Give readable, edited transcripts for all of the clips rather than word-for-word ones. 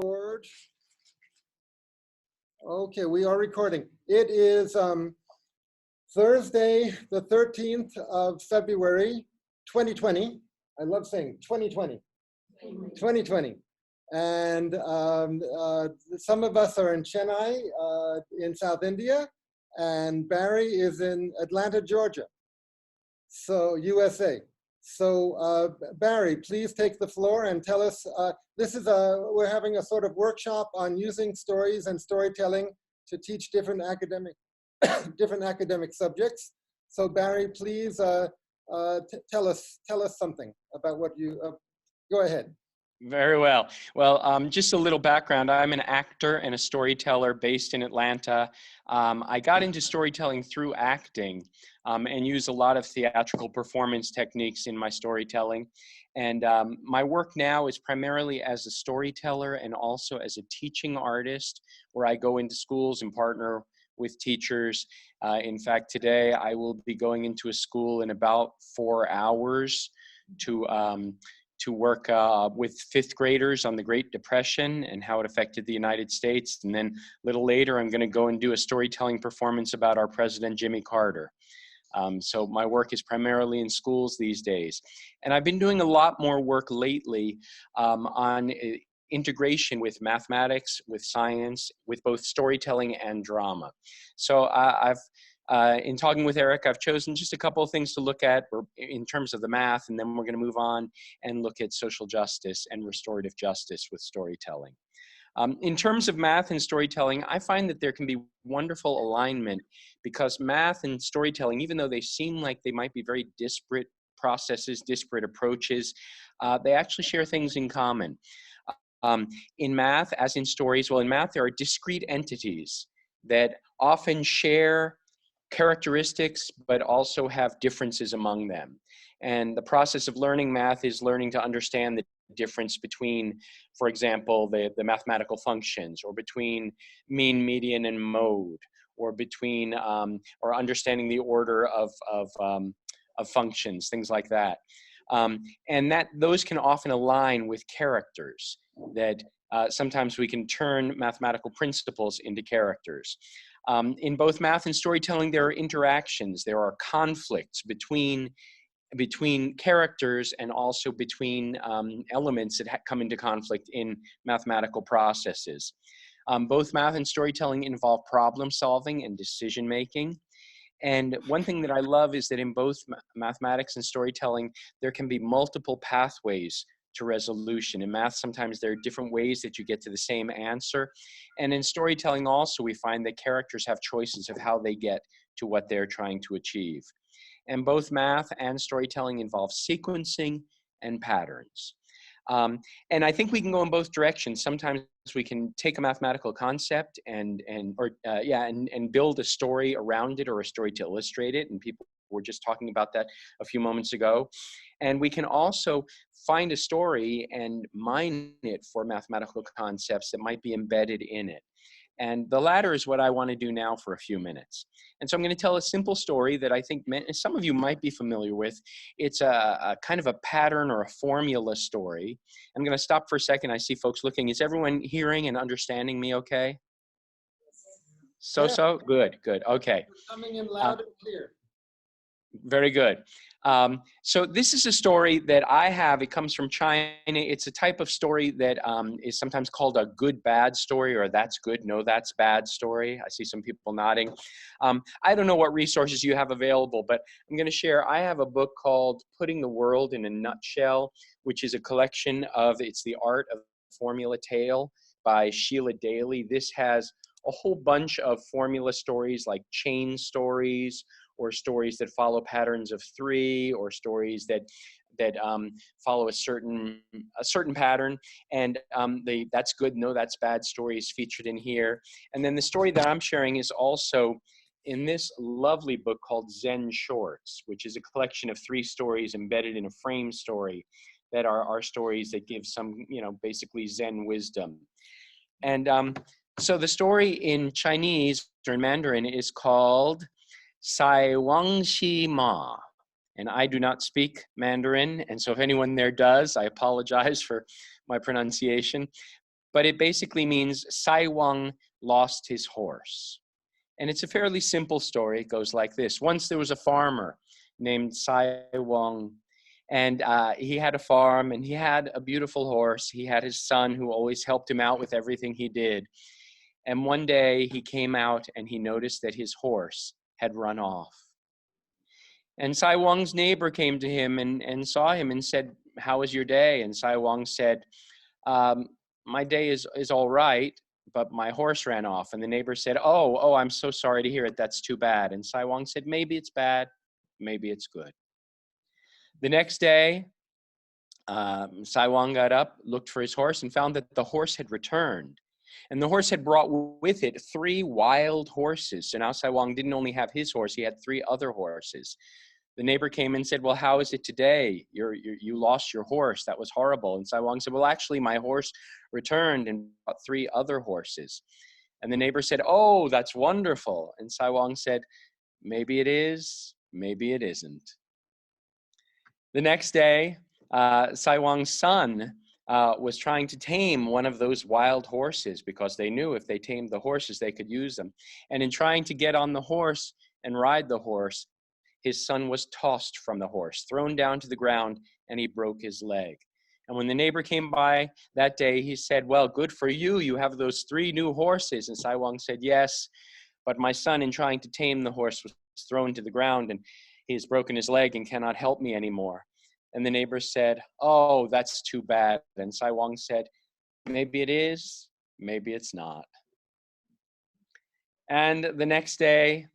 record. Okay, we are recording. It is Thursday, the 13th of February, 2020. I love saying 2020. 2020. And some of us are in Chennai, in South India, and Barry is in Atlanta, Georgia, so USA. So Barry, please take the floor and tell us, we're having a sort of workshop on using stories and storytelling to teach different academic subjects. So Barry, please tell us something about what you, go ahead. Very well. Well, just a little background. I'm an actor and a storyteller based in Atlanta. I got into storytelling through acting and use a lot of theatrical performance techniques in my storytelling. And my work now is primarily as a storyteller and also as a teaching artist, where I go into schools and partner with teachers. In fact, today I will be going into a school in about 4 hours to work with fifth graders on the Great Depression and how it affected the United States. And then a little later, I'm going to go and do a storytelling performance about our president, Jimmy Carter. So my work is primarily in schools these days. And I've been doing a lot more work lately on integration with mathematics, with science, with both storytelling and drama. So in talking with Eric, I've chosen just a couple of things to look at in terms of the math, and then we're going to move on and look at social justice and restorative justice with storytelling. In terms of math and storytelling, I find that there can be wonderful alignment, because math and storytelling, even though they seem like they might be very disparate processes, disparate approaches, they actually share things in common. In math, as in stories, well, in math, there are discrete entities that often share characteristics, but also have differences among them. And the process of learning math is learning to understand the difference between, for example, the mathematical functions, or between mean, median, and mode, or between, or understanding the order of functions, things like that. And those can often align with characters, that sometimes we can turn mathematical principles into characters. In both math and storytelling, there are interactions, there are conflicts between characters, and also between elements that come into conflict in mathematical processes. Both math and storytelling involve problem solving and decision making. And one thing that I love is that in both mathematics and storytelling, there can be multiple pathways to resolution. In math, sometimes there are different ways that you get to the same answer. And in storytelling also, we find that characters have choices of how they get to what they're trying to achieve. And both math and storytelling involve sequencing and patterns. And I think we can go in both directions. Sometimes we can take a mathematical concept and build a story around it, or a story to illustrate it. And people were just talking about that a few moments ago. And we can also find a story and mine it for mathematical concepts that might be embedded in it. And the latter is what I want to do now for a few minutes. And so I'm going to tell a simple story that I think some of you might be familiar with. It's a kind of a pattern or a formula story. I'm going to stop for a second. I see folks looking. Is everyone hearing and understanding me okay? So? Good. Okay. Coming in loud and clear. Very good. So this is a story that I have. It comes from China. It's a type of story that is sometimes called a good, bad story, or that's good, no, that's bad story. I see some people nodding. I don't know what resources you have available, but I'm going to share. I have a book called Putting the World in a Nutshell, which is a collection it's The Art of Formula Tale by Sheila Daly. This has a whole bunch of formula stories, like chain stories, or stories that follow patterns of 3, or stories that follow a certain pattern. And the that's good, no, that's bad story is featured in here. And then the story that I'm sharing is also in this lovely book called Zen Shorts, which is a collection of 3 stories embedded in a frame story that are stories that give some, basically Zen wisdom. And so the story in Chinese or in Mandarin is called Sai Wang Xi Ma. And I do not speak Mandarin. And so if anyone there does, I apologize for my pronunciation. but it basically means Sai Wang lost his horse. And it's a fairly simple story. It goes like this. Once there was a farmer named Sai Wang, and he had a farm, and he had a beautiful horse. He had his son who always helped him out with everything he did. And one day he came out and he noticed that his horse had run off. And Sai Wang's neighbor came to him and saw him and said, "How was your day?" And Sai Wang said, "My day is all right, but my horse ran off." And the neighbor said, oh, I'm so sorry to hear it. That's too bad. And Sai Wang said, "Maybe it's bad, maybe it's good." The next day, Sai Wang got up, looked for his horse, and found that the horse had returned. And the horse had brought with it 3 wild horses. So now Sai Wang didn't only have his horse, he had 3 other horses. The neighbor came and said, "Well, how is it today? You lost your horse. That was horrible." And Sai Wang said, "Well, actually, my horse returned and brought 3 other horses." And the neighbor said, "Oh, that's wonderful." And Sai Wang said, "Maybe it is, maybe it isn't." The next day, Sai Wang's son was trying to tame one of those wild horses because they knew if they tamed the horses, they could use them. And in trying to get on the horse and ride the horse, his son was tossed from the horse, thrown down to the ground, and he broke his leg. And when the neighbor came by that day, he said, "Well, good for you. You have those 3 new horses." And Sai Wang said, "Yes, but my son, in trying to tame the horse, was thrown to the ground, and he has broken his leg and cannot help me anymore." And the neighbor said, "Oh, that's too bad." And Sai Wang said, "Maybe it is, maybe it's not." And the next day,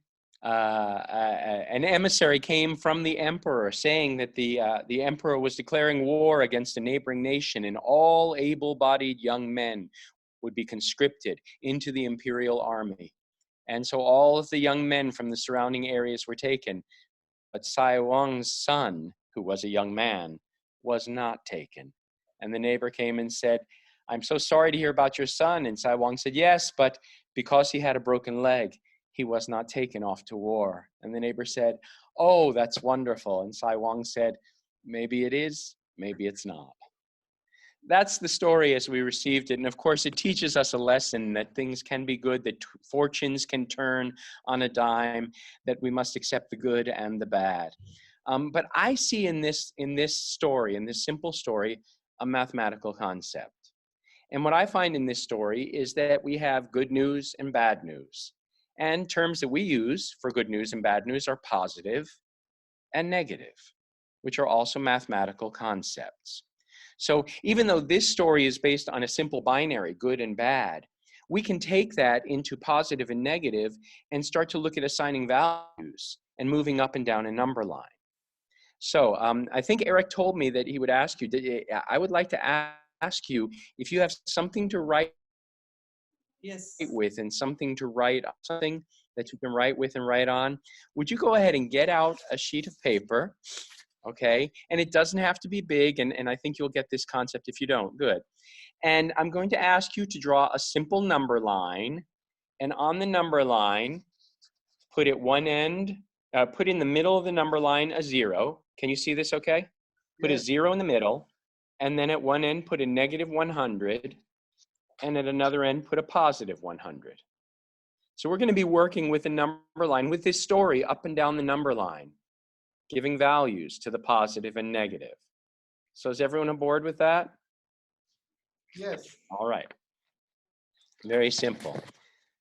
an emissary came from the emperor saying that the emperor was declaring war against a neighboring nation, and all able-bodied young men would be conscripted into the imperial army. And so all of the young men from the surrounding areas were taken, but Sai Wang's son, who was a young man, was not taken. And the neighbor came and said, "I'm so sorry to hear about your son." And Sai Wang said, "Yes, but because he had a broken leg, he was not taken off to war." And the neighbor said, "Oh, that's wonderful." And Sai Wang said, "Maybe it is, maybe it's not." That's the story as we received it. And of course, it teaches us a lesson that things can be good, that fortunes can turn on a dime, that we must accept the good and the bad. But I see in this story, in this simple story, a mathematical concept. And what I find in this story is that we have good news and bad news. And terms that we use for good news and bad news are positive and negative, which are also mathematical concepts. So even though this story is based on a simple binary, good and bad, we can take that into positive and negative and start to look at assigning values and moving up and down a number line. So I think Eric told me that he would ask you, I would like to ask you if you have something to write with and something to write, something that you can write with and write on, would you go ahead and get out a sheet of paper? Okay, and it doesn't have to be big, and I think you'll get this concept if you don't. Good. And I'm going to ask you to draw a simple number line, and on the number line, put at one end, put in the middle of the number line a 0. Can you see this okay? Put a 0 in the middle, and then at one end put a -100, and at another end put a +100. So we're going to be working with the number line, with this story up and down the number line, giving values to the positive and negative. So is everyone on board with that? Yes. All right. Very simple.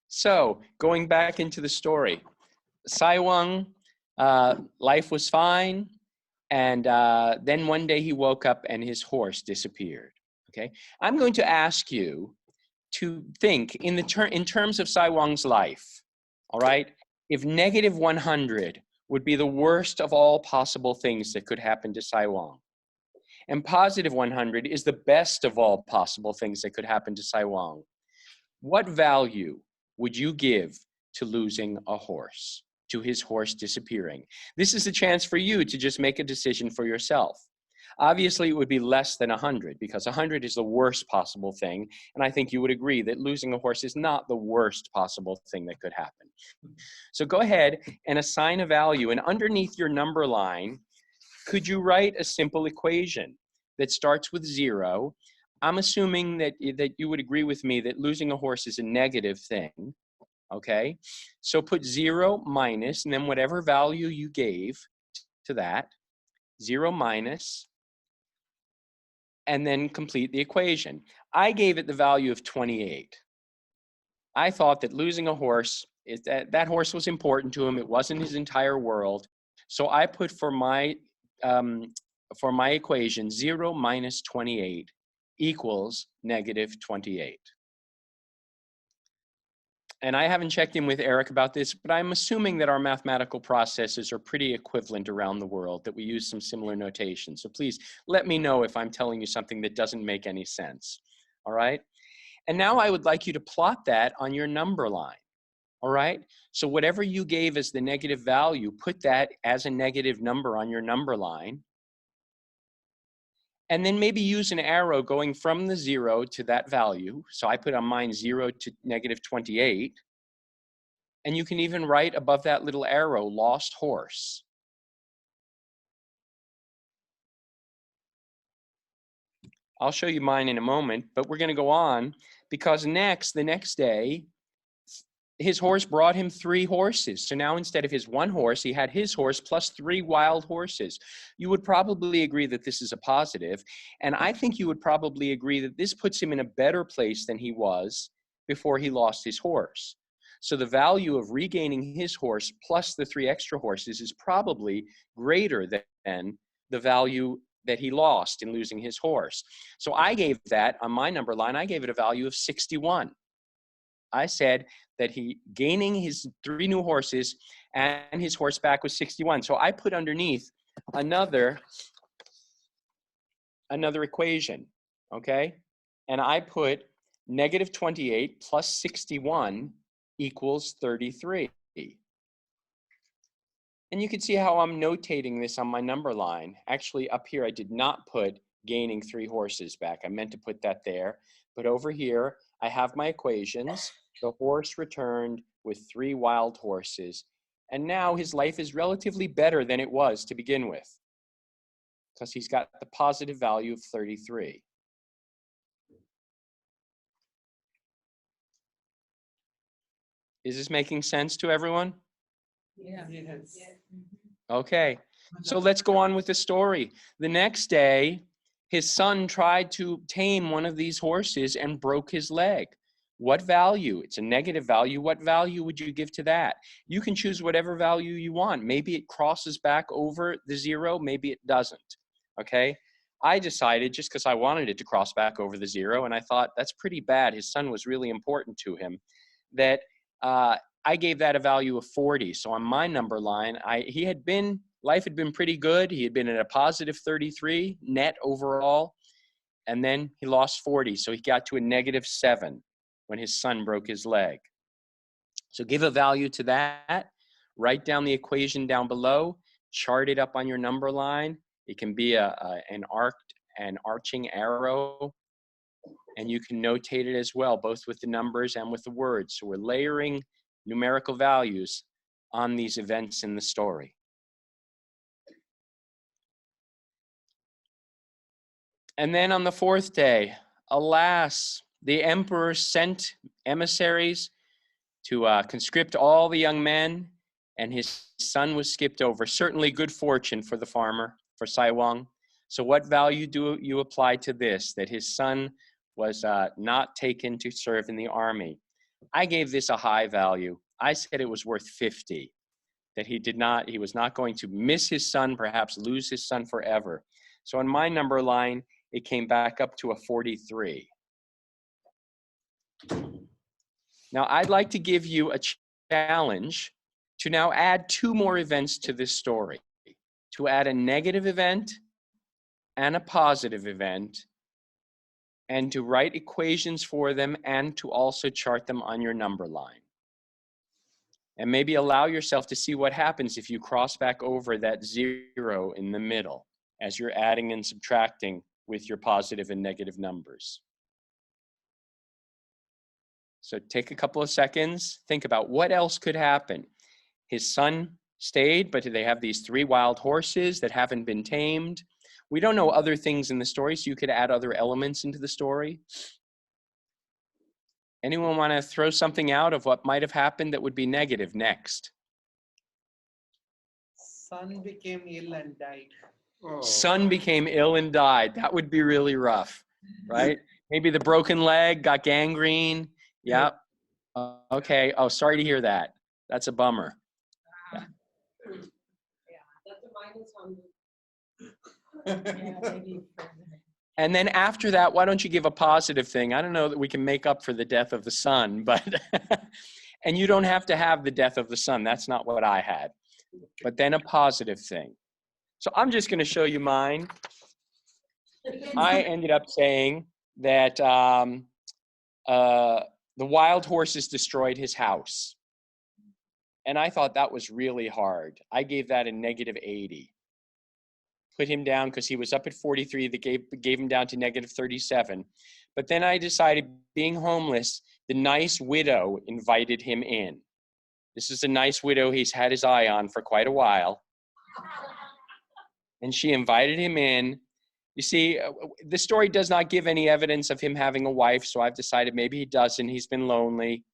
So going back into the story, Sai Wang, life was fine. And then one day he woke up and his horse disappeared. Okay. I'm going to ask you to think in terms of Sai Wang's life. All right. If -100 would be the worst of all possible things that could happen to Sai Wang, and +100 is the best of all possible things that could happen to Sai Wang, what value would you give to losing a horse, to his horse disappearing? This is a chance for you to just make a decision for yourself. Obviously, it would be less than 100 because 100 is the worst possible thing. And I think you would agree that losing a horse is not the worst possible thing that could happen. So go ahead and assign a value. And underneath your number line, could you write a simple equation that starts with 0? I'm assuming that you would agree with me that losing a horse is a negative thing, okay? So put 0 minus, and then whatever value you gave to that, 0 minus, and then complete the equation. I gave it the value of 28. I thought that losing a horse, that horse was important to him. It wasn't his entire world. So I put for my equation, 0 minus 28 equals negative 28. And I haven't checked in with Eric about this, but I'm assuming that our mathematical processes are pretty equivalent around the world, that we use some similar notation. So please let me know if I'm telling you something that doesn't make any sense, all right? And now I would like you to plot that on your number line, all right? So whatever you gave as the negative value, put that as a negative number on your number line. And then maybe use an arrow going from the 0 to that value. So I put on mine 0 to negative 28. And you can even write above that little arrow, lost horse. I'll show you mine in a moment, but we're going to go on because the next day, his horse brought him 3 horses. So now instead of his 1 horse, he had his horse plus 3 wild horses. You would probably agree that this is a positive. And I think you would probably agree that this puts him in a better place than he was before he lost his horse. So the value of regaining his horse plus the 3 extra horses is probably greater than the value that he lost in losing his horse. So I gave that, on my number line, I gave it a value of 61. I said that he gaining his 3 new horses and his horseback was 61. So I put underneath another equation, okay? And I put negative 28 plus 61 equals 33. And you can see how I'm notating this on my number line. Actually, up here, I did not put gaining 3 horses back. I meant to put that there. But over here, I have my equations. The horse returned with 3 wild horses. And now his life is relatively better than it was to begin with, because he's got the positive value of 33. Is this making sense to everyone? Yeah. Yes. Okay, so let's go on with the story. The next day, his son tried to tame one of these horses and broke his leg. What value? It's a negative value. What value would you give to that? You can choose whatever value you want. Maybe it crosses back over the 0, maybe it doesn't, okay? I decided, just because I wanted it to cross back over the 0, and I thought that's pretty bad, his son was really important to him, that I gave that a value of 40. So on my number line, life had been pretty good. He had been at a positive 33 net overall, and then he lost 40. So he got to a negative 7 when his son broke his leg. So give a value to that, write down the equation down below, chart it up on your number line. It can be an arching arrow, and you can notate it as well, both with the numbers and with the words. So we're layering numerical values on these events in the story. And then on the 4th day, alas, the emperor sent emissaries to conscript all the young men, and his son was skipped over. Certainly good fortune for the farmer, for Saiwang. So what value do you apply to this, that his son was not taken to serve in the army? I gave this a high value. I said it was worth 50, that he was not going to miss his son, perhaps lose his son forever. So on my number line, it came back up to a 43. Now I'd like to give you a challenge to now add 2 more events to this story, to add a negative event and a positive event, and to write equations for them, and to also chart them on your number line. And maybe allow yourself to see what happens if you cross back over that 0 in the middle as you're adding and subtracting with your positive and negative numbers. So take a couple of seconds, think about what else could happen. His son stayed, but they have these 3 wild horses that haven't been tamed. We don't know other things in the story, so you could add other elements into the story. Anyone want to throw something out of what might have happened that would be negative next? Son became ill and died. Son became ill and died. That would be really rough, right? Maybe the broken leg got gangrene. Yeah. Okay. Oh, sorry to hear that. That's a bummer. Yeah. That's a minus on And then after that, why don't you give a positive thing? I don't know that we can make up for the death of the son, but, and you don't have to have the death of the son. That's not what I had. But then a positive thing. So I'm just going to show you mine. I ended up saying that the wild horses destroyed his house. And I thought that was really hard. I gave that a -80. Put him down because he was up at 43. That gave him down to -37. But then I decided, being homeless, the nice widow invited him in. This is a nice widow he's had his eye on for quite a while. And she invited him in. You see, the story does not give any evidence of him having a wife, so I've decided maybe he doesn't. He's been lonely.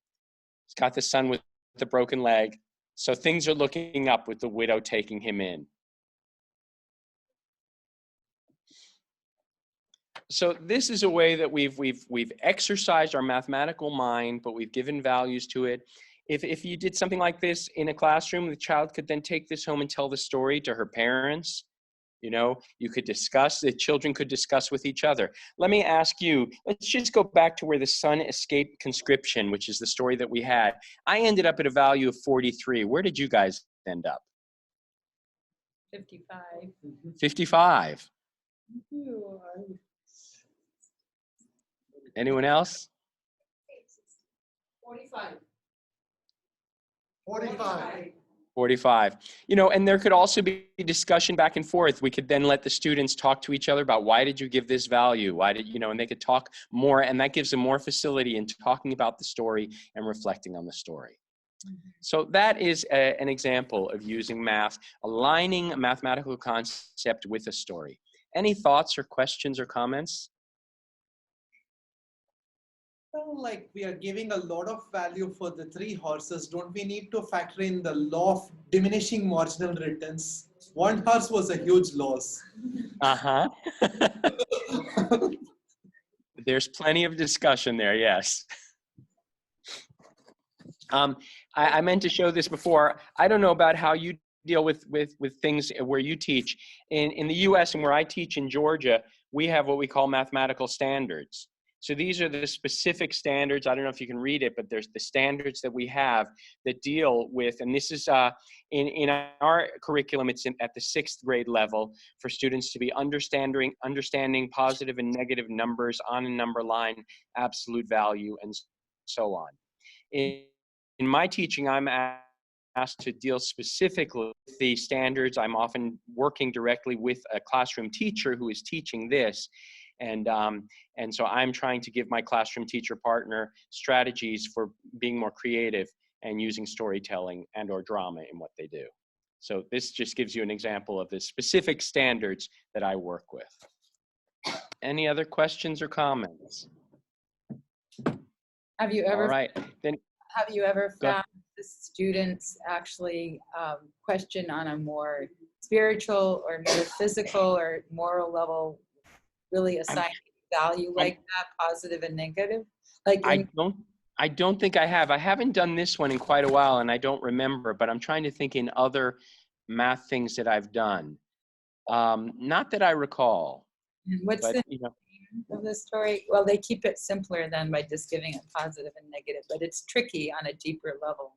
He's got the son with the broken leg. So things are looking up with the widow taking him in. So this is a way that we've exercised our mathematical mind, but we've given values to it. If you did something like this in a classroom, the child could then take this home and tell the story to her parents. You know, you could discuss, the children could discuss with each other. Let me ask you, let's just go back to where the son escaped conscription, which is the story that we had. I ended up at a value of 43. Where did you guys end up? 55. 55. Anyone else? 45. 45. 45. You know, and there could also be discussion back and forth. We could then let the students talk to each other about, why did you give this value? Why did, you know, and they could talk more, and that gives them more facility in talking about the story and reflecting on the story. So that is an example of using math, aligning a mathematical concept with a story. Any thoughts or questions or comments? So, like, we are giving a lot of value for the 3 horses. Don't we need to factor in the law of diminishing marginal returns? 1 horse was a huge loss. Uh-huh. There's plenty of discussion there, yes. I meant to show this before. I don't know about how you deal with things where you teach. In the US and where I teach in Georgia, we have what we call mathematical standards. So these are the specific standards. I don't know if you can read it, but there's the standards that we have that deal with, and this is in our curriculum, it's at the 6th grade level for students to be understanding positive and negative numbers on a number line, absolute value, and so on. In my teaching, I'm asked to deal specifically with the standards. I'm often working directly with a classroom teacher who is teaching this. And so I'm trying to give my classroom teacher partner strategies for being more creative and using storytelling and or drama in what they do. So this just gives you an example of the specific standards that I work with. Any other questions or comments? Have you ever? All right, then. Have you ever Go found the students actually question on a more spiritual or metaphysical or moral level, really assigning value like that, positive and negative? Like I don't think I have. I haven't done this one in quite a while, and I don't remember, but I'm trying to think in other math things that I've done. Not that I recall. what's But, the you know, name of the story? Well, they keep it simpler than by just giving it positive and negative, but it's tricky on a deeper level.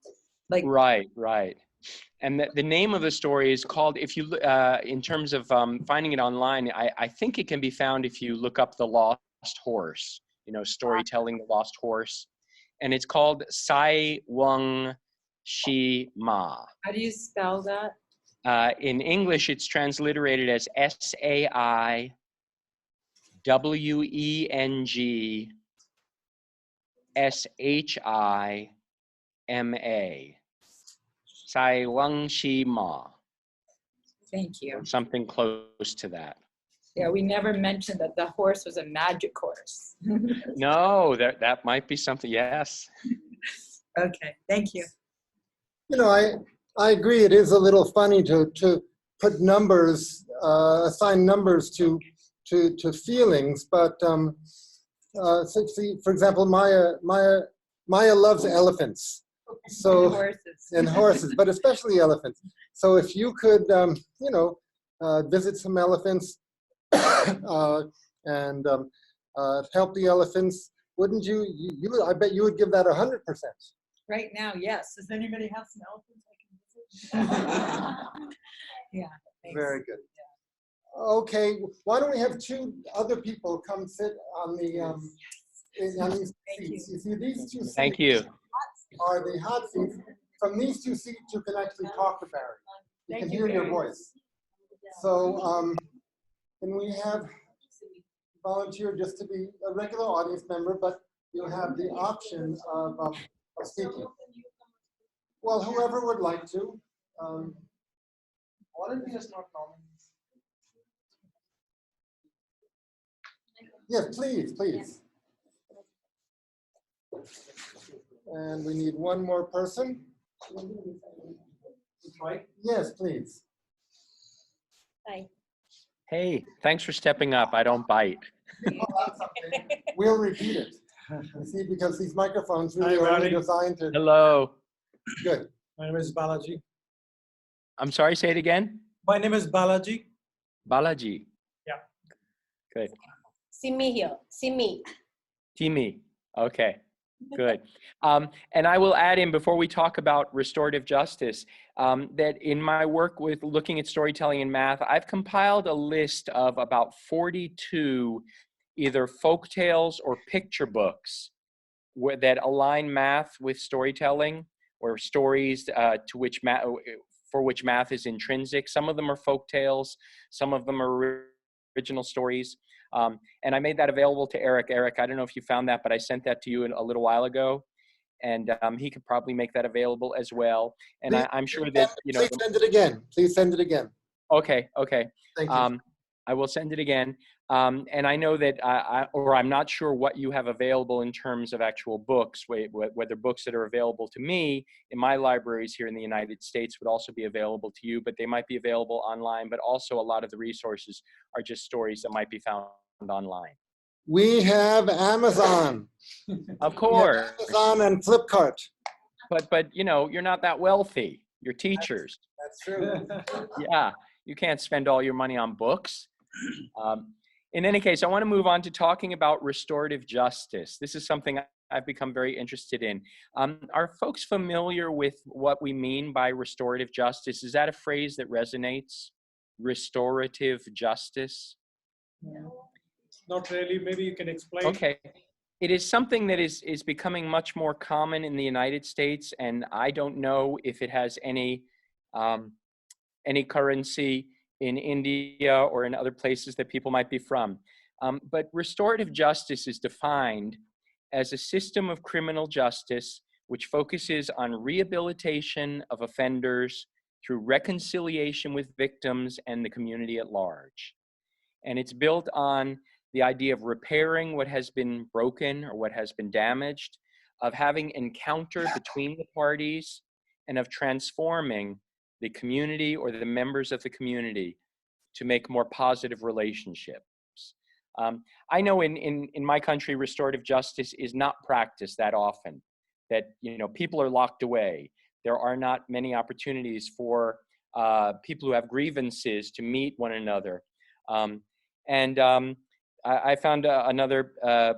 Like right. And the name of the story is called, if you, in terms of finding it online, I think it can be found if you look up The Lost Horse, you know, Storytelling the Lost Horse. And it's called Sai Weng Shi Ma. how do you spell that? In English, it's transliterated as SAIWENGSHIMA. Sai Weng Shi Ma. Thank you. Or something close to that. Yeah, we never mentioned that the horse was a magic horse. No, that might be something. Yes. Okay, thank you. You know, I agree. It is a little funny to put numbers, assign numbers to feelings. But so see, for example, Maya loves elephants, so Horses. and horses, but especially elephants. So if you could, you know, visit some elephants and help the elephants, wouldn't you? I bet you would give that 100%. Right now, yes. Does anybody have some elephants I can visit? Yeah. Thanks. Very good. Okay, why don't we have two other people come sit on the on these Thank you. seats? You see, these two seats Thank you. are the hot seats. From these two seats, you can actually talk to Barry. You can hear your voice. So, and we have volunteered just to be a regular audience member, but you have the option of speaking. Well, whoever would like to. Volunteers not nominees. Yes, please, please. And we need one more person. Right? Yes, please. Hi. Hey, thanks for stepping up. I don't bite. Oh, that's okay. We'll repeat it. You see, because these microphones really Hi, are only Barry. designed to. Hello. Good. My name is Balaji. I'm sorry, say it again. My name is Balaji. Balaji. Yeah. Good. See me here. See me. Timi. Okay, good. And I will add in, before we talk about restorative justice, that in my work with looking at storytelling in math, I've compiled a list of about 42 either folk tales or picture books that align math with storytelling, or stories for which math is intrinsic. Some of them are folk tales, some of them are original stories. And I made that available to Eric. Eric, I don't know if you found that, but I sent that to you a little while ago. And he could probably make that available as well. And I'm sure that, you know. Please send it again. Please send it again. Okay, okay. Thank you. I will send it again. And I know that, I'm not sure what you have available in terms of actual books, whether books that are available to me in my libraries here in the United States would also be available to you, but they might be available online, but also a lot of the resources are just stories that might be found online. We have Amazon. Of course. Amazon and Flipkart. But you know, you're not that wealthy. You're teachers. That's true. Yeah, you can't spend all your money on books. In any case, I want to move on to talking about restorative justice. This is something I've become very interested in. Are folks familiar with what we mean by restorative justice? Is that a phrase that resonates? Restorative justice? Not really. Maybe you can explain. Okay. It is something that is becoming much more common in the United States, and I don't know if it has any currency in India or in other places that people might be from. But restorative justice is defined as a system of criminal justice which focuses on rehabilitation of offenders through reconciliation with victims and the community at large. And it's built on the idea of repairing what has been broken or what has been damaged, of having encounter between the parties, and of transforming the community or the members of the community to make more positive relationships. I know in my country, restorative justice is not practiced that often, that, you know, people are locked away. There are not many opportunities for people who have grievances to meet one another. I found another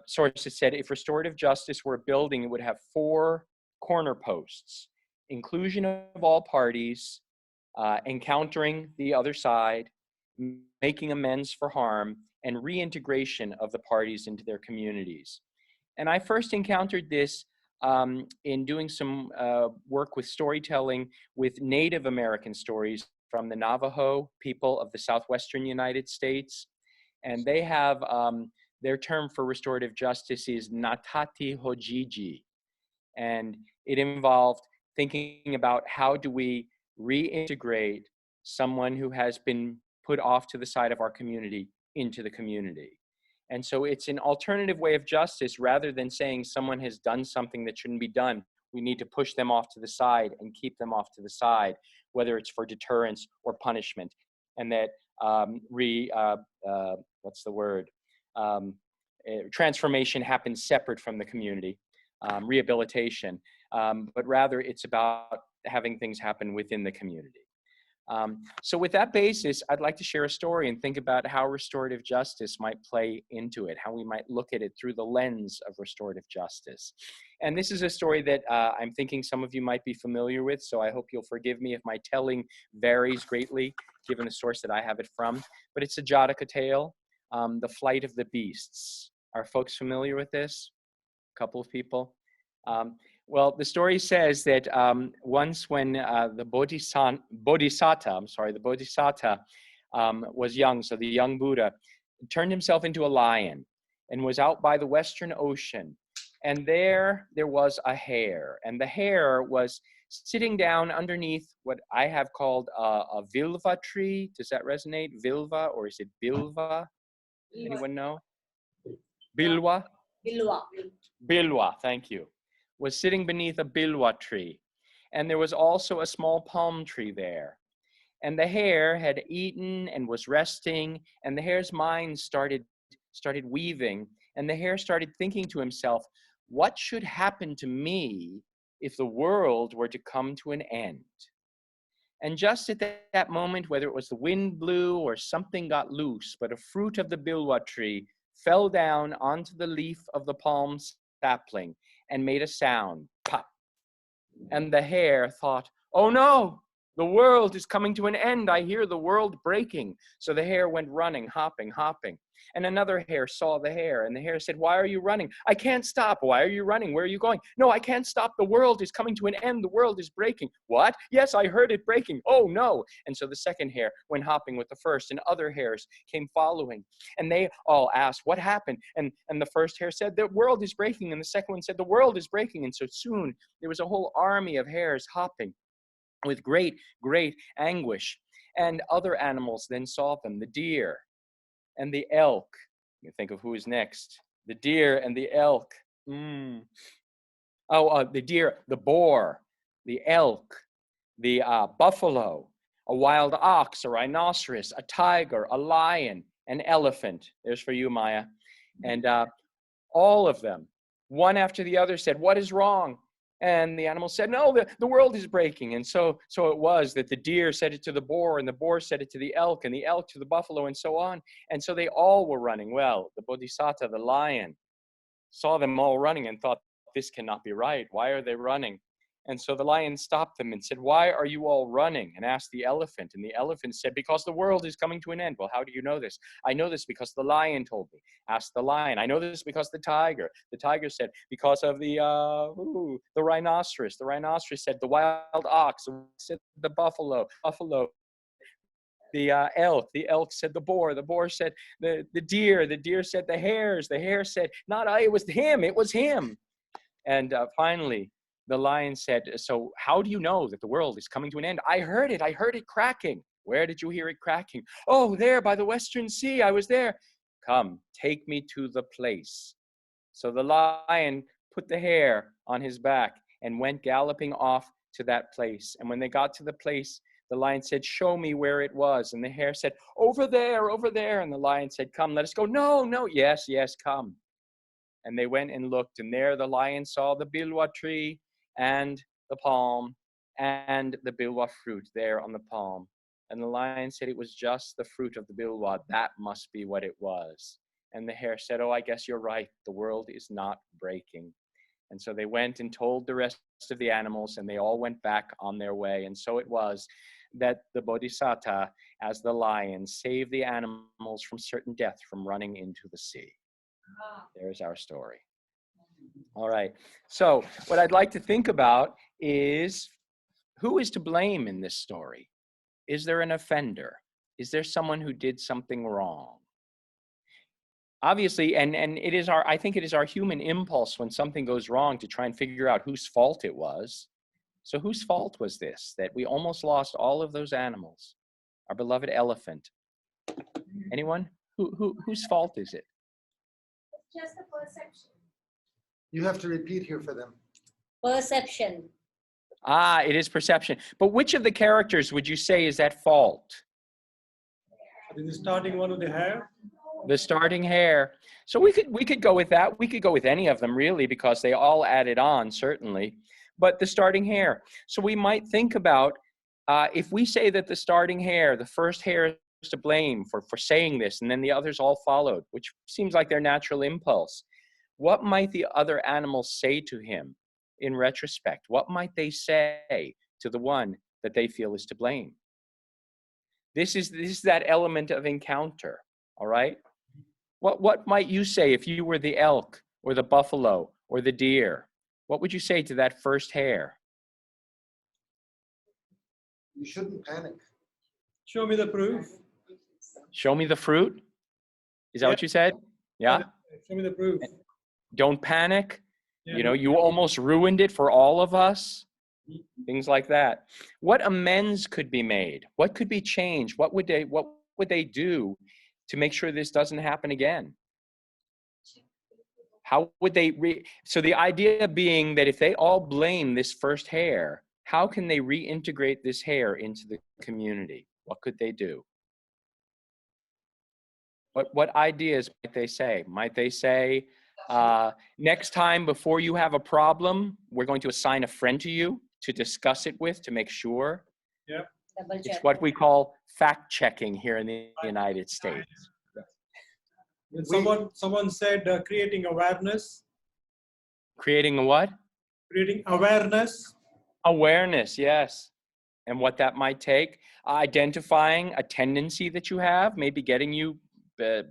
source that said if restorative justice were a building, it would have 4 corner posts: inclusion of all parties, encountering the other side, making amends for harm, and reintegration of the parties into their communities. And I first encountered this in doing some work with storytelling with Native American stories from the Navajo people of the southwestern United States. And they have, their term for restorative justice is Natati Hojiji. And it involved thinking about how do we reintegrate someone who has been put off to the side of our community into the community. And so it's an alternative way of justice. Rather than saying someone has done something that shouldn't be done, we need to push them off to the side and keep them off to the side, whether it's for deterrence or punishment. And that transformation happens separate from the community, rehabilitation, but rather it's about having things happen within the community. So with that basis, I'd like to share a story and think about how restorative justice might play into it, how we might look at it through the lens of restorative justice. And this is a story that I'm thinking some of you might be familiar with, so I hope you'll forgive me if my telling varies greatly, given the source that I have it from. But it's a Jataka tale, The Flight of the Beasts. Are folks familiar with this? A couple of people. Well, the story says that once when the Bodhisattva was young, so the young Buddha, turned himself into a lion and was out by the Western Ocean. And there was a hare. And the hare was sitting down underneath what I have called a vilva tree. Does that resonate? Vilva, or is it bilva? Anyone know? Bilwa? Bilwa. Bilwa, thank you. Was sitting beneath a bilwa tree. And there was also a small palm tree there. And the hare had eaten and was resting, and the hare's mind started weaving, and the hare started thinking to himself, what should happen to me if the world were to come to an end? And just at that moment, whether it was the wind blew or something got loose, but a fruit of the bilwa tree fell down onto the leaf of the palm sapling and made a sound, pop. And the hare thought, oh no, the world is coming to an end. I hear the world breaking. So the hare went running, hopping. And another hare saw the hare, and the hare said, why are you running? I can't stop. Why are you running? Where are you going? No, I can't stop. The world is coming to an end. The world is breaking. What? Yes, I heard it breaking. Oh no. And so the second hare went hopping with the first, and other hares came following. And they all asked, what happened? And the first hare said, the world is breaking. And the second one said, the world is breaking. And so soon there was a whole army of hares hopping with great anguish. And other animals then saw them, the deer and the elk. You think of who is next. The deer and the elk. The deer, the boar, the elk, the buffalo, a wild ox, a rhinoceros, a tiger, a lion, an elephant. There's for you, Maya. And all of them, one after the other, said, what is wrong? And the animal said, no, the world is breaking. And so it was that the deer said it to the boar, and the boar said it to the elk, and the elk to the buffalo, and so on. And so they all were running. Well, the Bodhisattva, the lion, saw them all running and thought, this cannot be right. Why are they running? And so the lion stopped them and said, why are you all running? And asked the elephant. And the elephant said, because the world is coming to an end. Well, how do you know this? I know this because the lion told me. Asked the lion. I know this because the tiger. The tiger said, because of the rhinoceros. The rhinoceros said, the wild ox. Said the buffalo. The elk said the boar said the deer said the hares. The hare said, not I, it was him. And finally, the lion said, so how do you know that the world is coming to an end? I heard it cracking. Where did you hear it cracking? Oh, there by the Western Sea, I was there. Come, take me to the place. So the lion put the hare on his back and went galloping off to that place. And when they got to the place, the lion said, show me where it was. And the hare said, over there. And the lion said, come, let us go. No, yes, come. And they went and looked, and there the lion saw the bilwa tree and the palm and the bilwa fruit there on the palm. And the lion said it was just the fruit of the bilwa. That must be what it was. And the hare said, oh, I guess you're right. The world is not breaking. And so they went and told the rest of the animals, and they all went back on their way. And so it was that the Bodhisattva, as the lion, saved the animals from certain death from running into the sea. There's our story. All right. So what I'd like to think about is, who is to blame in this story? Is there an offender? Is there someone who did something wrong? Obviously, and I think it is our human impulse when something goes wrong to try and figure out whose fault it was. So whose fault was this, that we almost lost all of those animals? Our beloved elephant. Anyone? Whose fault is it? Just a perception. You have to repeat here for them. Perception. Ah, it is perception. But which of the characters would you say is at fault? This is starting one of the hair. The starting hair. So we could go with that. We could go with any of them really, because they all added on, certainly. But the starting hair. So we might think about if we say that the starting hair, the first hair is to blame for saying this, and then the others all followed, which seems like their natural impulse. What might the other animals say to him in retrospect? What might they say to the one that they feel is to blame? This is that element of encounter, all right? What might you say if you were the elk or the buffalo or the deer? What would you say to that first hare? You shouldn't panic. Show me the proof. Show me the fruit? Is that what you said? Yeah? Show me the proof. Don't panic. Yeah. You know, you almost ruined it for all of us. Things like that. What amends could be made? What could be changed? What would they do to make sure this doesn't happen again? How would they so the idea being that if they all blame this first hare, how can they reintegrate this hare into the community? What could they do? What ideas might they say? Might they say, next time before you have a problem, we're going to assign a friend to you to discuss it with to make sure? Yeah. Double It's check. what we call fact checking here in the United States. When someone said creating awareness. Creating a what? Creating awareness. Awareness, yes. And what that might take. Identifying a tendency that you have, maybe getting you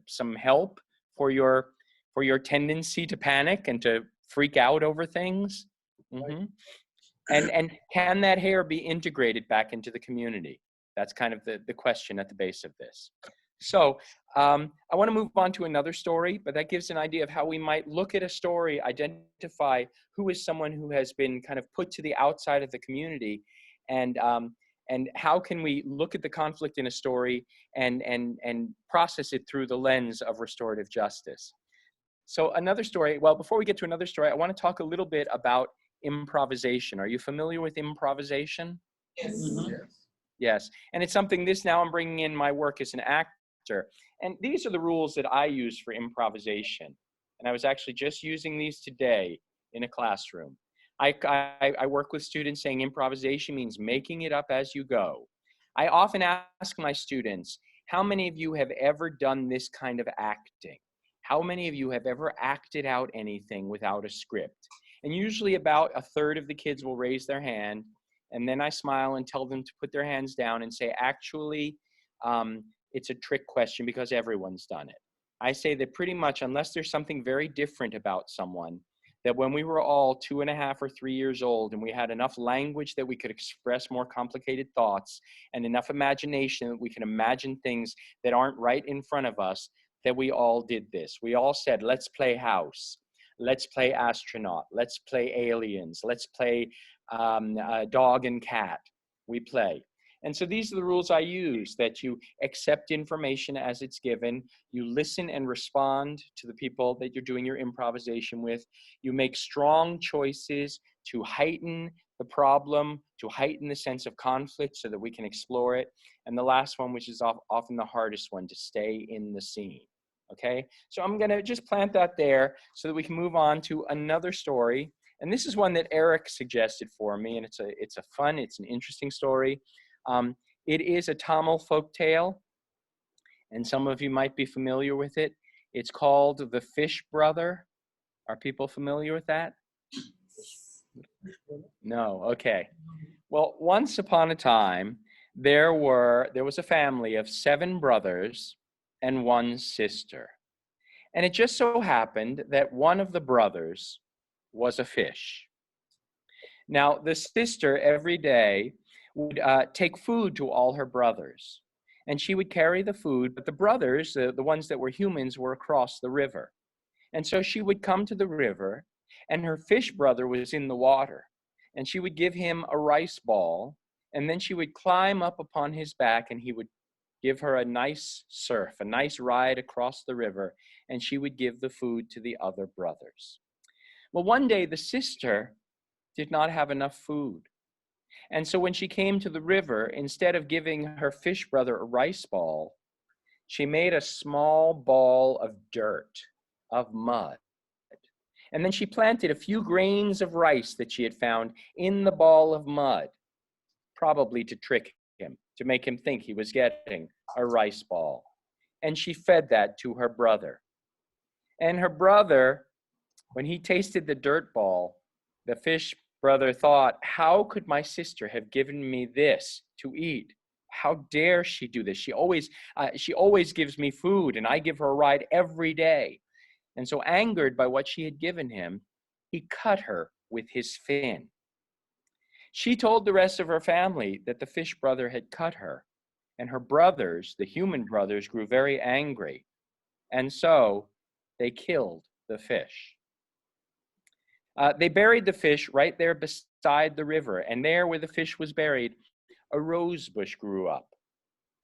some help for your tendency to panic and to freak out over things. Mm-hmm. And can that hare be integrated back into the community? That's kind of the question at the base of this. So I want to move on to another story, but that gives an idea of how we might look at a story, identify who is someone who has been kind of put to the outside of the community, and how can we look at the conflict in a story and process it through the lens of restorative justice. So another story, well, before we get to another story, I want to talk a little bit about improvisation. Are you familiar with improvisation? Yes. Mm-hmm. Yes. And it's something now I'm bringing in my work as an actor. And these are the rules that I use for improvisation. And I was actually just using these today in a classroom. I work with students saying improvisation means making it up as you go. I often ask my students, how many of you have ever done this kind of acting? How many of you have ever acted out anything without a script? And usually about a third of the kids will raise their hand, and then I smile and tell them to put their hands down and say, actually, it's a trick question because everyone's done it. I say that pretty much unless there's something very different about someone, that when we were all 2.5 or 3 years old and we had enough language that we could express more complicated thoughts and enough imagination that we can imagine things that aren't right in front of us, that we all did this. We all said, let's play house. Let's play astronaut. Let's play aliens. Let's play dog and cat. We play. And so these are the rules I use, that you accept information as it's given. You listen and respond to the people that you're doing your improvisation with. You make strong choices to heighten the problem, to heighten the sense of conflict so that we can explore it. And the last one, which is often the hardest one, to stay in the scene. Okay, so I'm going to just plant that there so that we can move on to another story. And this is one that Eric suggested for me, and it's an interesting story. It is a Tamil folk tale, and some of you might be familiar with it. It's called The Fish Brother. Are people familiar with that? No, okay. Well, once upon a time, there was a family of 7 brothers and 1 sister. And it just so happened that one of the brothers was a fish. Now, the sister every day would take food to all her brothers. And she would carry the food, but the brothers, the ones that were humans, were across the river. And so she would come to the river, and her fish brother was in the water. And she would give him a rice ball, and then she would climb up upon his back, and he would give her a nice surf, a nice ride across the river, and she would give the food to the other brothers. Well, one day the sister did not have enough food. And so when she came to the river, instead of giving her fish brother a rice ball, she made a small ball of dirt, of mud. And then she planted a few grains of rice that she had found in the ball of mud, probably to trick him, to make him think he was getting a rice ball. And she fed that to her brother. And her brother, when he tasted the dirt ball, the fish brother thought, how could my sister have given me this to eat? How dare she do this? She always gives me food, and I give her a ride every day. And so, angered by what she had given him, he cut her with his fin. She told the rest of her family that the fish brother had cut her, and her brothers, the human brothers, grew very angry. And so they killed the fish. They buried the fish right there beside the river, and there where the fish was buried, a rose bush grew up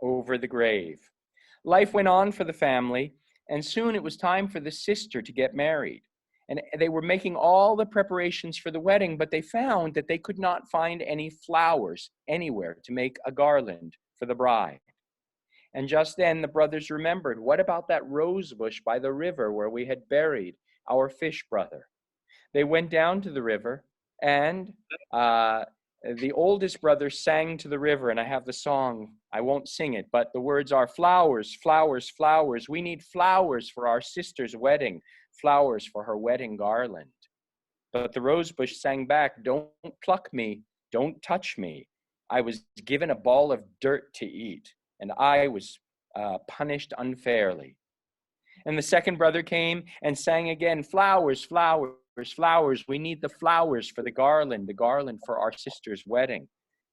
over the grave. Life went on for the family, and soon it was time for the sister to get married. And they were making all the preparations for the wedding, but they found that they could not find any flowers anywhere to make a garland for the bride. And just then the brothers remembered, what about that rose bush by the river where we had buried our fish brother? They went down to the river, and the oldest brother sang to the river, and I have the song. I won't sing it, but the words are, flowers, flowers, flowers. We need flowers for our sister's wedding, flowers for her wedding garland. But the rose bush sang back, don't pluck me, don't touch me. I was given a ball of dirt to eat, and I was punished unfairly. And the second brother came and sang again, flowers, flowers, flowers. We need the flowers for the garland for our sister's wedding.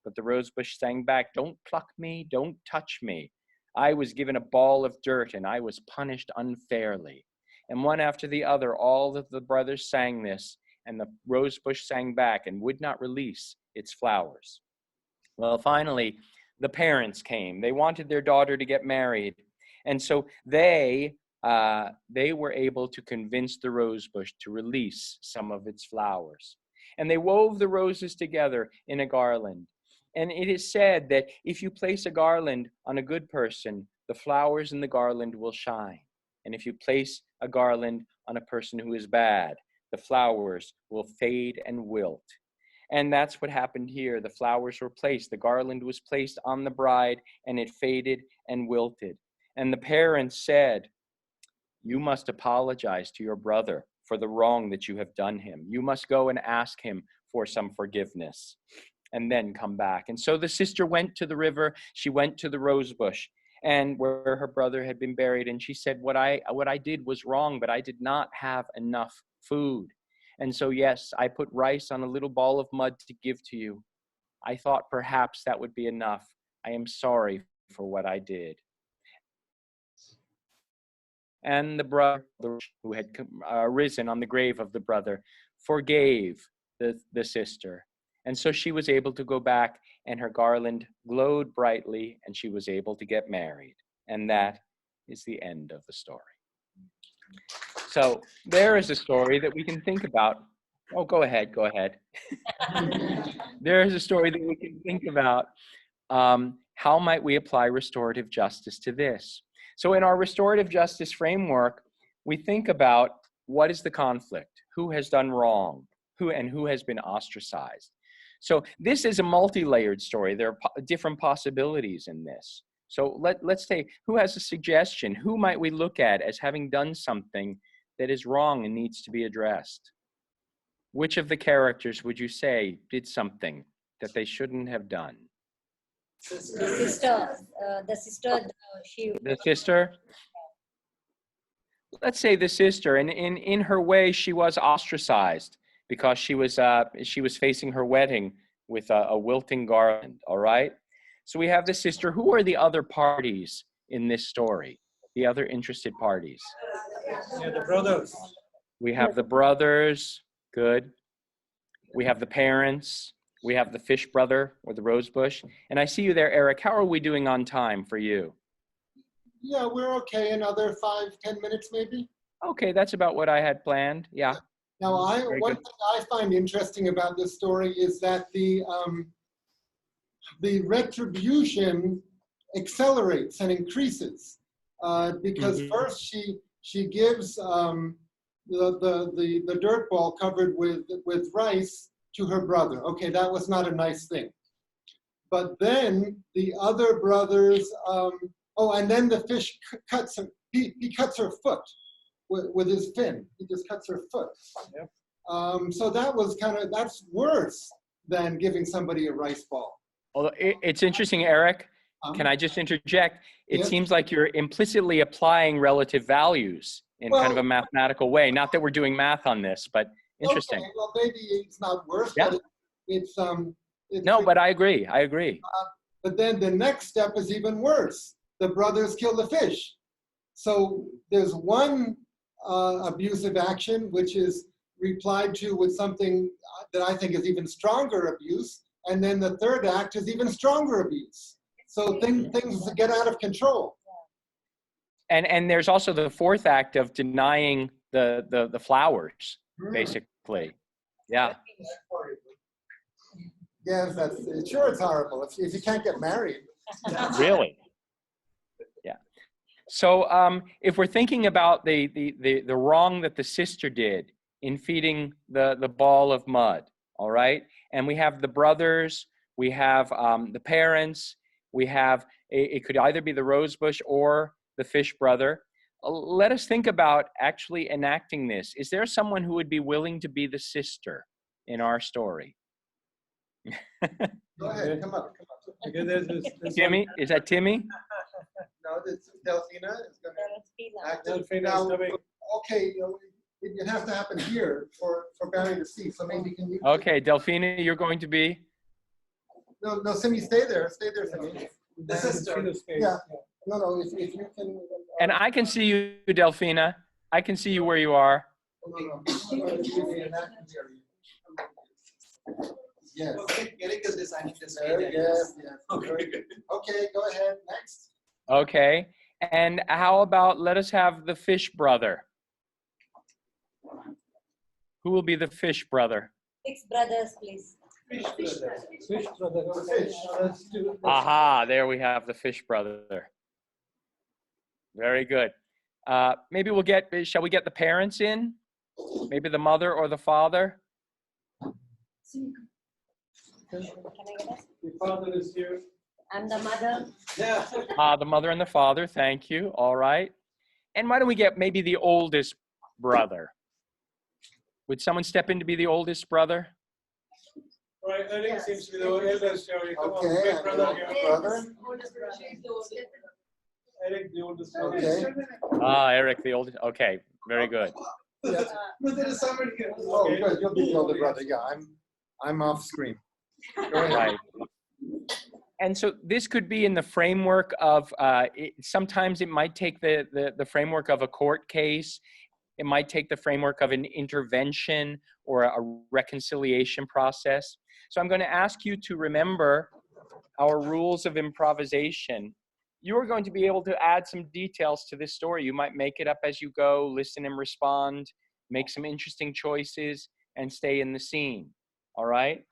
But the rose bush sang back, don't pluck me, don't touch me. I was given a ball of dirt, and I was punished unfairly. And one after the other, all of the brothers sang this, and the rose bush sang back and would not release its flowers. Well, finally, the parents came. They wanted their daughter to get married. And so they were able to convince the rose bush to release some of its flowers. And they wove the roses together in a garland. And it is said that if you place a garland on a good person, the flowers in the garland will shine. And if you place a garland on a person who is bad, the flowers will fade and wilt. And that's what happened here. The flowers were placed, the garland was placed on the bride, and it faded and wilted. And the parents said, you must apologize to your brother for the wrong that you have done him. You must go and ask him for some forgiveness and then come back. And so the sister went to the river. She went to the rose bush and where her brother had been buried. And she said, what I did was wrong, but I did not have enough food. And so, yes, I put rice on a little ball of mud to give to you. I thought perhaps that would be enough. I am sorry for what I did. And the brother who had risen on the grave of the brother forgave the sister. And so she was able to go back, and her garland glowed brightly, and she was able to get married. And that is the end of the story. So there is a story that we can think about. Oh, go ahead. There is a story that we can think about. How might we apply restorative justice to this? So in our restorative justice framework, we think about what is the conflict, who has done wrong, who has been ostracized. So this is a multi-layered story. There are different possibilities in this. So let's say, who has a suggestion? Who might we look at as having done something that is wrong and needs to be addressed? Which of the characters would you say did something that they shouldn't have done? The sister? Let's say the sister, and in her way, she was ostracized because she was facing her wedding with a wilting garland, all right? So we have the sister. Who are the other parties in this story? The other interested parties? Yeah, the brothers. We have the brothers, good. We have the parents. We have the fish brother or the rose bush. And I see you there, Eric. How are we doing on time for you? Yeah, we're okay. Another 5-10 minutes, maybe. Okay, that's about what I had planned. Yeah. Now, Very one good. thing I find interesting about this story is that the retribution accelerates and increases because Mhm. first she gives the dirt ball covered with rice to her brother. Okay, that was not a nice thing. But then the other brothers, oh, and then the fish cuts her. He cuts her foot with his fin. He just cuts her foot. Yep. So that was that's worse than giving somebody a rice ball. Although it's interesting, Eric, can I just interject? It Yes. seems like you're implicitly applying relative values in kind of a mathematical way. Not that we're doing math on this, but interesting. Okay, well, maybe it's not worse, Yeah. but it's No, but I agree. I agree. But then the next step is even worse. The brothers kill the fish. So there's one abusive action, which is replied to with something that I think is even stronger abuse. And then the third act is even stronger abuse. So things get out of control. And there's also the fourth act of denying the flowers, basically. Yeah. Yes, sure it's horrible if you can't get married. Really? Yeah. So if we're thinking about the wrong that the sister did in feeding the ball of mud, all right? And we have the brothers, we have the parents, we have, it could either be the rosebush or the fish brother. Let us think about actually enacting this. Is there someone who would be willing to be the sister in our story? Go ahead, come up. Okay, there's Timmy, is that Timmy? No, it's Delphina is going to act. Delphina Now, is coming. okay, it has to happen here for Barry to see. So maybe can you? Okay, Delphina, you're going to be? No, Simi, stay there, Simi. The sister. Yeah. No, if you can. And I can see you, Delphina. I can see you where you are. Yes. Okay, Eric is designing this. Yes. Okay. Okay, go ahead. Next. Okay. And how about let us have the fish brother? Who will be the fish brother? 6 brothers, please. Fish brother. Aha, there we have the fish brother. Very good. Maybe shall we get the parents in? Maybe the mother or the father? Can I get us? The father is here. I'm the mother. Yeah. The mother and the father, thank you. All right. And why don't we get maybe the oldest brother? Would someone step in to be the oldest brother? Right, Eric seems to be the eldest. Come on, Okay, big brother here. brother. Eric, the oldest brother. Okay. Eric, the oldest. Okay, very good. Yeah. No, there is somebody here. Oh, good. You'll be the older brother. Yeah, I'm off screen. Go ahead. Right. And so this could be in the framework of, sometimes it might take the framework of a court case. It might take the framework of an intervention or a reconciliation process. So I'm going to ask you to remember our rules of improvisation. You are going to be able to add some details to this story. You might make it up as you go, listen and respond, make some interesting choices, and stay in the scene. All right?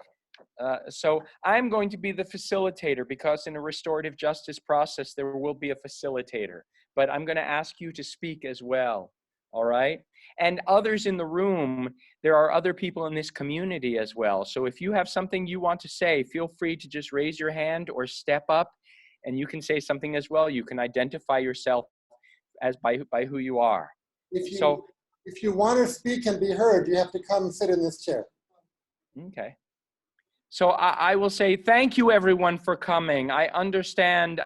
So I'm going to be the facilitator because in a restorative justice process, there will be a facilitator. But I'm going to ask you to speak as well. All right? And others in the room, there are other people in this community as well. So if you have something you want to say, feel free to just raise your hand or step up and you can say something as well. You can identify yourself as by who you are. If you want to speak and be heard, you have to come sit in this chair. Okay. So I will say thank you everyone for coming. I understand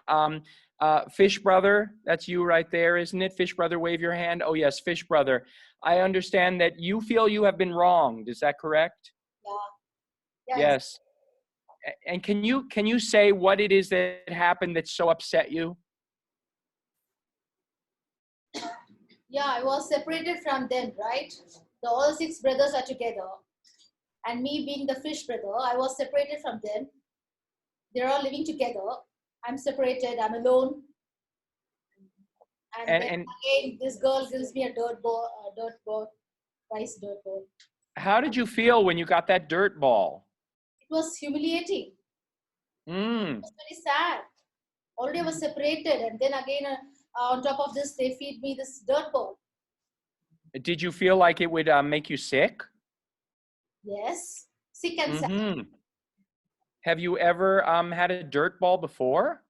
Fish Brother, that's you right there, isn't it? Fish Brother, wave your hand. Oh yes, Fish Brother. I understand that you feel you have been wronged. Is that correct? Yeah. Yes. And can you say what it is that happened that so upset you? Yeah, I was separated from them, right? All 6 brothers are together. And me being the fish brother, I was separated from them. They're all living together. I'm separated, I'm alone. And then and again, this girl gives me a dirt ball, rice dirt ball. how did you feel when you got that dirt ball? It was humiliating. Mm. It was very sad. Already I was separated, and then again, on top of this, they feed me this dirt ball. Did you feel like it would make you sick? Yes, sick and sad. Mm-hmm. Have you ever had a dirt ball before?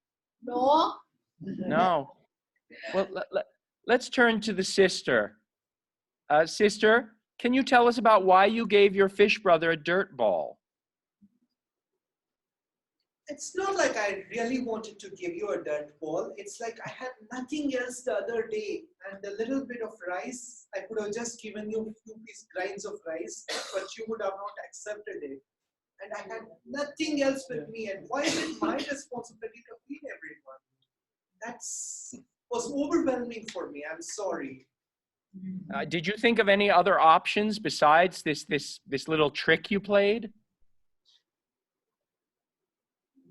No, No. Well, let's turn to the sister. Sister, can you tell us about why you gave your fish brother a dirt ball? It's not like I really wanted to give you a dirt ball. It's like I had nothing else the other day, and a little bit of rice. I could have just given you a few grains of rice, but you would have not accepted it. And I had nothing else with me. And why is it my responsibility to feed everyone? That was overwhelming for me. I'm sorry. Did you think of any other options besides this little trick you played?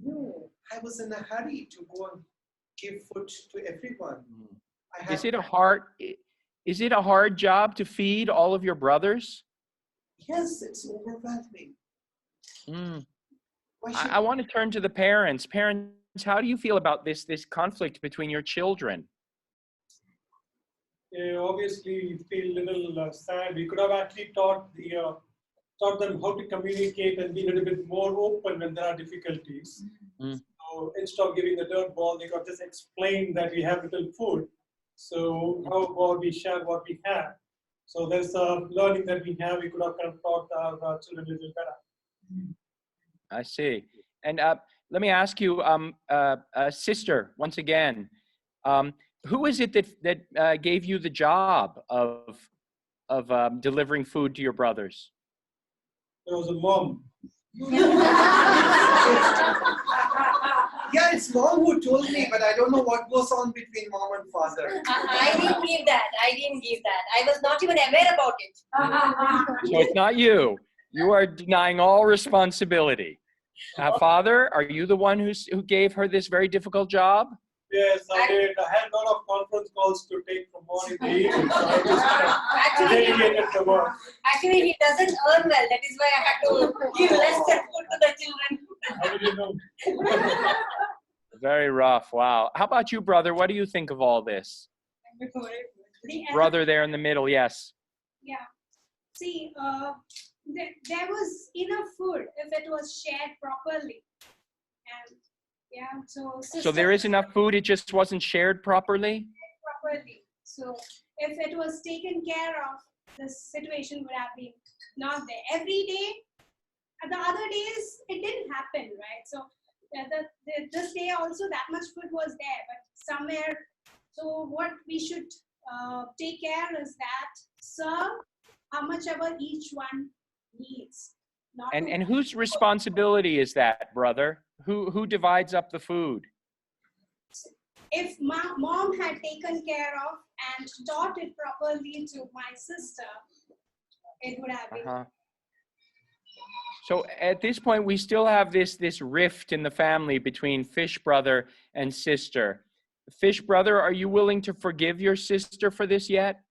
No, I was in a hurry to go and give food to everyone. Is it a hard job to feed all of your brothers? Yes, it's overwhelming. Mm. Why should I want to turn to the parents. Parents, how do you feel about this conflict between your children? Obviously, we feel a little sad. We could have actually taught them how to communicate and be a little bit more open when there are difficulties. Mm. So instead of giving the dirt ball, they could just explain that we have little food. So how about we share what we have? So there's a learning that we have. We could have kind of taught our children a little better. I see. And let me ask you, sister, once again, who is it that gave you the job of delivering food to your brothers? There was a mom. Yeah, it's mom who told me, but I don't know what goes on between mom and father. I didn't give that. I was not even aware about it. So it's not you. You are denying all responsibility. Father, are you the one who gave her this very difficult job? Yes, I did. I had a lot of conference calls to take from morning to evening, so I just dedicated the work. Actually, he doesn't earn well. That is why I had to give less food to the children. How did you know? Very rough. Wow. How about you, brother? What do you think of all this? Brother there in the middle, yes. Yeah. See, there was enough food if it was shared properly. And yeah, So there is enough food, it just wasn't shared properly? Properly. So if it was taken care of, this situation would have been not there. Every day, the other days, it didn't happen, right? So this day also that much food was there, but somewhere, so what we should take care is that serve how much ever each one needs. And whose responsibility is that, brother? Who divides up the food? If mom had taken care of and taught it properly to my sister, it would have been. So at this point, we still have this rift in the family between Fish brother and sister. Fish brother, are you willing to forgive your sister for this yet?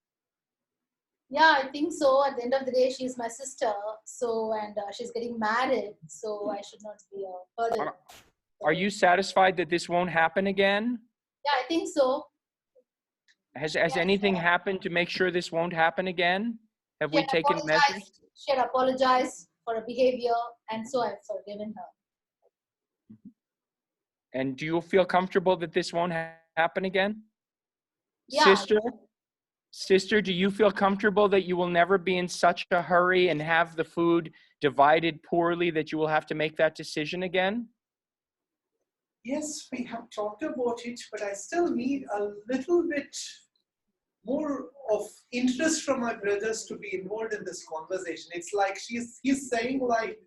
yeah, I think so. At the end of the day, she's my sister. So, and she's getting married. So I should not be a burden. Are you satisfied that this won't happen again? Yeah, I think so. Has anything happened to make sure this won't happen again? Have we taken measures? She had apologized for her behavior, and so I've forgiven her. And do you feel comfortable that this won't happen again? Yeah. Sister, do you feel comfortable that you will never be in such a hurry and have the food divided poorly that you will have to make that decision again? Yes, we have talked about it, but I still need a little bit more of interest from my brothers to be involved in this conversation. It's like he's saying like,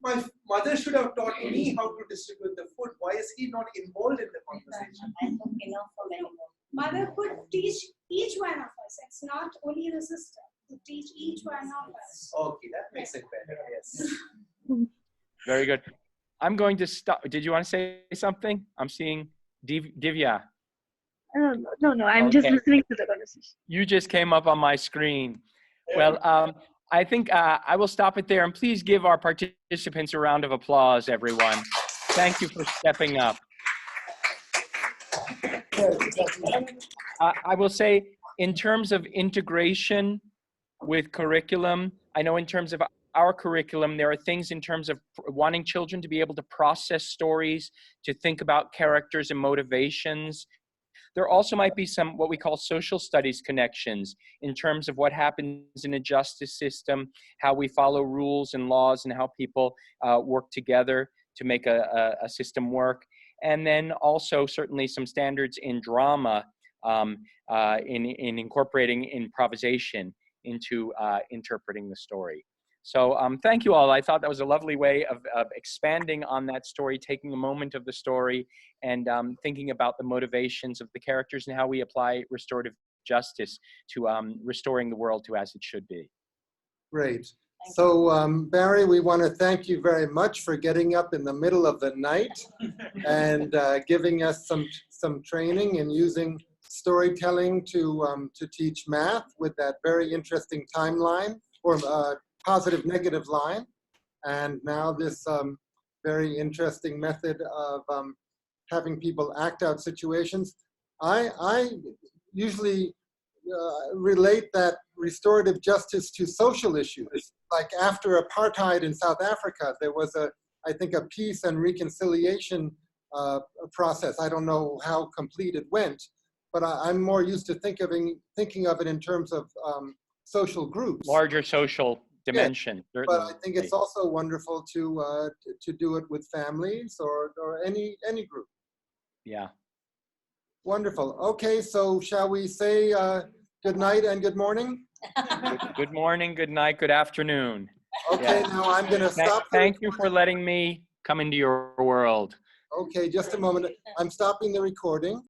my mother should have taught me how to distribute the food. Why is he not involved in the conversation? Mother could teach each one of us. It's not only the sister. To teach each one of us. Okay, that makes it better. Yes. Very good. I'm going to stop. Did you want to say something? I'm seeing Divya. No, I'm just Okay. listening to the conversation. You just came up on my screen. Well, I think I will stop it there, and please give our participants a round of applause, everyone. Thank you for stepping up. I will say, in terms of integration with curriculum, I know in terms of our curriculum, there are things in terms of wanting children to be able to process stories, to think about characters and motivations. There also might be some what we call social studies connections in terms of what happens in a justice system, how we follow rules and laws, and how people work together to make a system work. And then also certainly some standards in drama, in incorporating improvisation into interpreting the story. So thank you all. I thought that was a lovely way of expanding on that story, taking a moment of the story and thinking about the motivations of the characters and how we apply restorative justice to restoring the world to as it should be. Great. So Barry, we want to thank you very much for getting up in the middle of the night and giving us some training and using storytelling to teach math with that very interesting timeline or positive negative line, and now this very interesting method of having people act out situations. I usually relate that restorative justice to social issues. Like after apartheid in South Africa, there was I think a peace and reconciliation process. I don't know how complete it went, but I'm more used to thinking of it in terms of social groups. Larger social dimension. Yeah, but I think it's also wonderful to do it with families or any group. Yeah. Wonderful. Okay, so shall we say good night and good morning? Good morning, good night, good afternoon. Okay, now I'm going to stop. Thank you for letting me come into your world. Okay, just a moment. I'm stopping the recording.